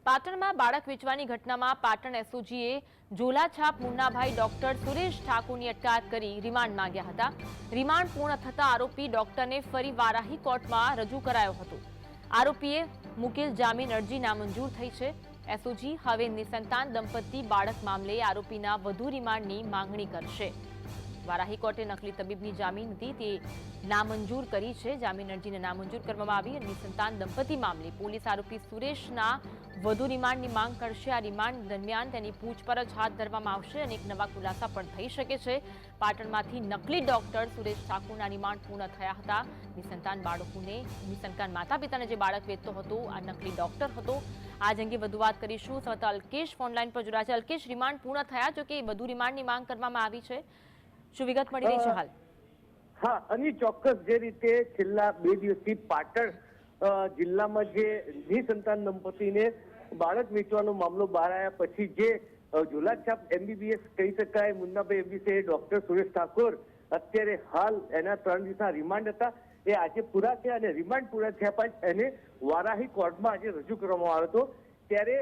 પાટણમાં બાળક વેચવાની ઘટનામાં પાટણ એસઓજીએ ઝોલાછાપ મુન્નાભાઈ ડોક્ટર સુરેશ ઠાકોરની અટકાયત કરી રિમાન્ડ માંગ્યા હતા। રિમાન્ડ પૂર્ણ થતા આરોપી ડોક્ટરને ફરી વારાહી કોર્ટમાં રજૂ કરાયો હતો। આરોપીએ મૂકેલ જામીન અરજી નામંજૂર થઈ છે। એસઓજી હવે નિસંતાન દંપતી બાળક મામલે આરોપીના વધુ રિમાન્ડની માંગણી કરશે। વારાહી કોર્ટે નકલી તબીબની જામીન હતી તે નામંજૂર કરી છે। જામીન અરજીને નામંજૂર કરવામાં આવી। નિસંતાન દંપતી મામલે પોલીસ આરોપી સુરેશના વધુ રિમાન્ડની માંગ કરશે। આ રિમાન્ડ દરમિયાન તેની પૂછપરછ હાથ ધરવામાં આવશે અને એક નવા ખુલાસા પણ થઈ શકે છે। પાટણમાંથી નકલી ડોક્ટર સુરેશ ઠાકોરના રિમાન્ડ પૂર્ણ થયા હતા। નિસંતાન માતા પિતાને જે બાળક વેચતો હતો આ નકલી ડોક્ટર હતો। આજ અંગે વધુ વાત કરીશું। સંવાદદાતા અલ્કેશ ફોનલાઈન પર જોડાયા છે। અલ્કેશ, રિમાન્ડ પૂર્ણ થયા જો કે વધુ રિમાન્ડની માંગ કરવામાં આવી છે, શું વિગત મળી રહી છે હાલ? હા, અને ચોક્કસ જે રીતે છેલ્લા 2 દિવસથી પાટણ જિલ્લામાં જે નિસંતાન દંપતીને બાળક વેચવાનો મામલો બહાર આવ્યા પછી જે ઝોલાછાપ એમબીબીએસ કહી શકાય મુન્નાભાઈ એમબીબીએસ ડોક્ટર સુરેશ ઠાકોર અત્યારે હાલ એના 3 દિવસના રિમાન્ડ હતા એ આજે પૂરા થયા અને રિમાન્ડ પૂરા થયા બાદ એને વારાહી કોર્ટમાં આજે રજૂ કરવામાં આવ્યો હતો। ત્યારે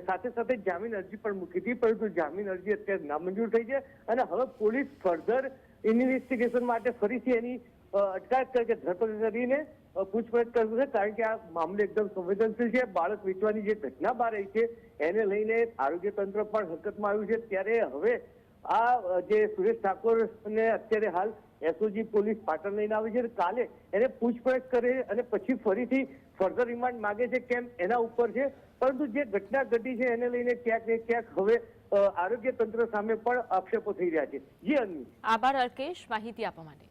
સાથે સાથે જામીન અરજી પણ મૂકી હતી, પરંતુ જામીન અરજી અત્યારે નામંજૂર થઈ છે અને હવે પોલીસ ફર્ધર ઇન્વેસ્ટિગેશન માટે ફરીથી એની અટકાયત કરીને ધરપકડ કરીને પૂછપરછ કરશે, કારણ કે આ મામલો એકદમ સંવેદનશીલ છે। બાળક વેચવાની જે ઘટના બહાર આવી છે એને લઈને આરોગ્ય તંત્ર પણ હરકતમાં આવ્યું છે। ત્યારે હવે આ જે સુરેશ ઠાકોરને અત્યારે હાલ એસઓજી પોલીસ પાટણ લઈને આવી છે। કાલે એને પૂછપરછ કરે અને પછી ફરીથી ફર્ધર રિમાન્ડ માંગે છે કેમ એના ઉપર છે, પરંતુ જે ઘટના ઘટી છે એને લઈને ક્યાંક ને ક્યાંક હવે આરોગ્ય તંત્ર સામે પણ આક્ષેપો થઈ રહ્યા છે। જી અન્વી, આભાર અલ્કેશ માહિતી આપવા માટે।